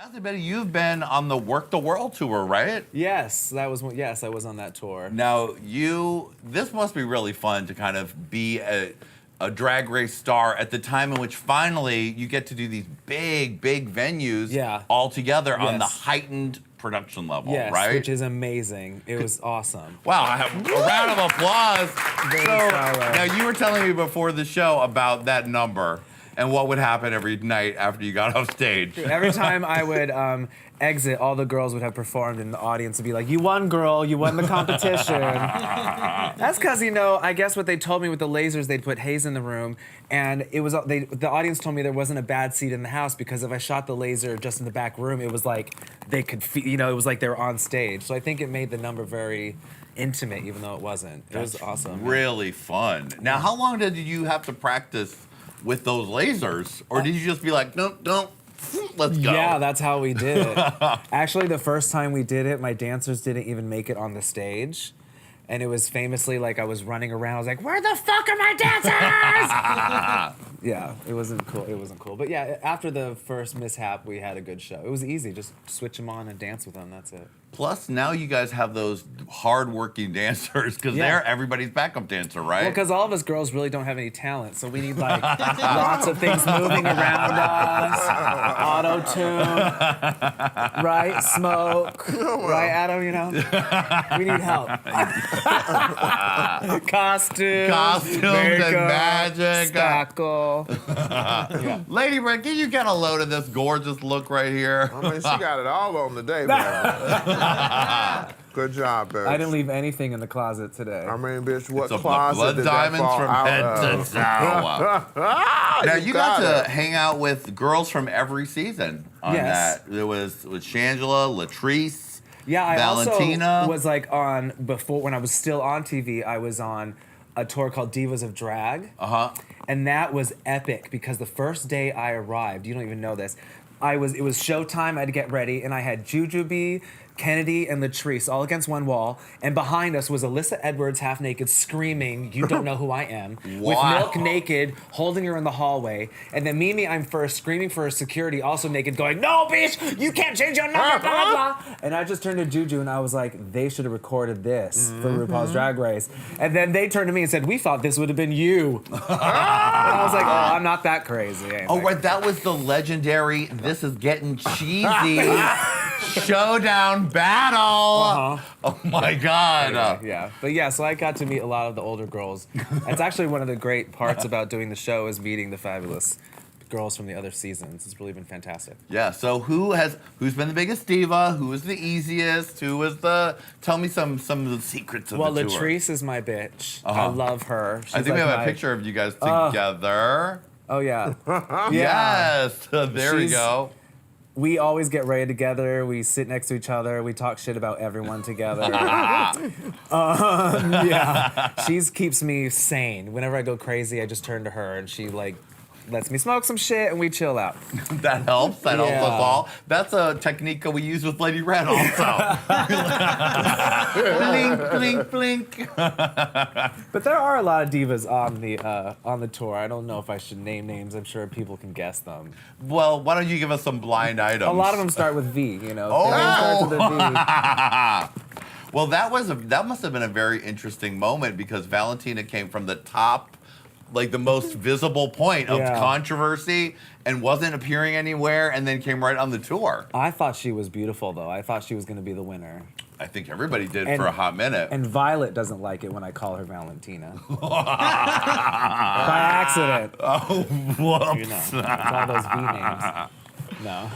Lastly, Betty, you've been on the Work the World tour, right? Yes, that was yes, I was on that tour. Now, this must be really fun to kind of be a drag race star at the time in which finally you get to do these big venues all together on the heightened production level, right? Which is amazing. It was awesome. Wow, a round of applause. Now, you were telling me before the show about that number and what would happen every night after you got off stage. Every time I would exit, all the girls would have performed, and the audience would be like, "You won, girl. You won the competition." That's because, I guess what they told me with the lasers, they'd put haze in the room, and it was the audience told me there wasn't a bad seat in the house because if I shot the laser just in the back room, it was like they could feel, it was like they were on stage. So I think it made the number very intimate, even though it wasn't. It was awesome. Really fun. Now, how long did you have to practice with those lasers, or did you just be like, don't, let's go? Yeah, that's how we did it. Actually, the first time we did it, my dancers didn't even make it on the stage. And it was famously like I was running around. I was like, "Where the fuck are my dancers?" Yeah, it wasn't cool. It wasn't cool. But yeah, after the first mishap, we had a good show. It was easy. Just switch them on and dance with them. That's it. Plus, now you guys have those hard-working dancers because they're everybody's backup dancer, right? Well, because all of us girls really don't have any talent, so we need like lots of things moving around us, auto-tune, right? Smoke, right, Adam? We need help. Costumes and magic. Spackle. Lady Red, can you get a load of this gorgeous look right here? I mean, she got it all on today, man. Good job, bitch. I didn't leave anything in the closet today. I mean, bitch, what It's closet blood did that diamonds fall from out head of? to toe. Now, you got to it. hang out with girls from every season on that. There was Shangela, Latrice, Yeah, I Valentina. also was like before when I was still on TV, I was on a tour called Divas of Drag. And that was epic because the first day I arrived, you don't even know this, it was showtime, I had to get ready, and I had Jujubee, Kennedy, and Latrice all against one wall, and behind us was Alyssa Edwards half naked screaming, "You don't know who I am," with Milk naked, holding her in the hallway, and then Mimi, I'm first, screaming for her security, also naked, going, "No, bitch, you can't change your number, blah, blah, blah." And I just turned to Juju and I was like, they should have recorded this for RuPaul's Drag Race. And then they turned to me and said, "We thought this would have been you." And I was like, oh, I'm not that crazy. Oh, right, that was the legendary "This is getting cheesy" showdown battle. Oh my God. Yeah, but yeah, so I got to meet a lot of the older girls. It's actually one of the great parts about doing the show is meeting the fabulous girls from the other seasons. It's really been fantastic. Yeah, so who's been the biggest diva? Who was the easiest? Who was tell me some of the secrets of the tour. Well, Latrice is my bitch. I love her. She's I think we have a picture of you guys together. Oh yeah. Yes, there we go. We always get ready together. We sit next to each other. We talk shit about everyone together. Yeah, she keeps me sane. Whenever I go crazy, I just turn to her, and she like lets me smoke some shit, and we chill out. That helps. That helps us all. That's a technique that we use with Lady Red also. Blink, blink, blink. But there are a lot of divas on the tour. I don't know if I should name names. I'm sure people can guess them. Well, why don't you give us some blind items? A lot of them start with V. Oh. Their name starts with a V. Well, that must have been a very interesting moment because Valentina came from the top, like the most visible point of controversy, and wasn't appearing anywhere, and then came right on the tour. I thought she was beautiful, though. I thought she was going to be the winner. I think everybody did for a hot minute. And Violet doesn't like it when I call her Valentina. By accident. Oh, whoops. It's all those V names. No.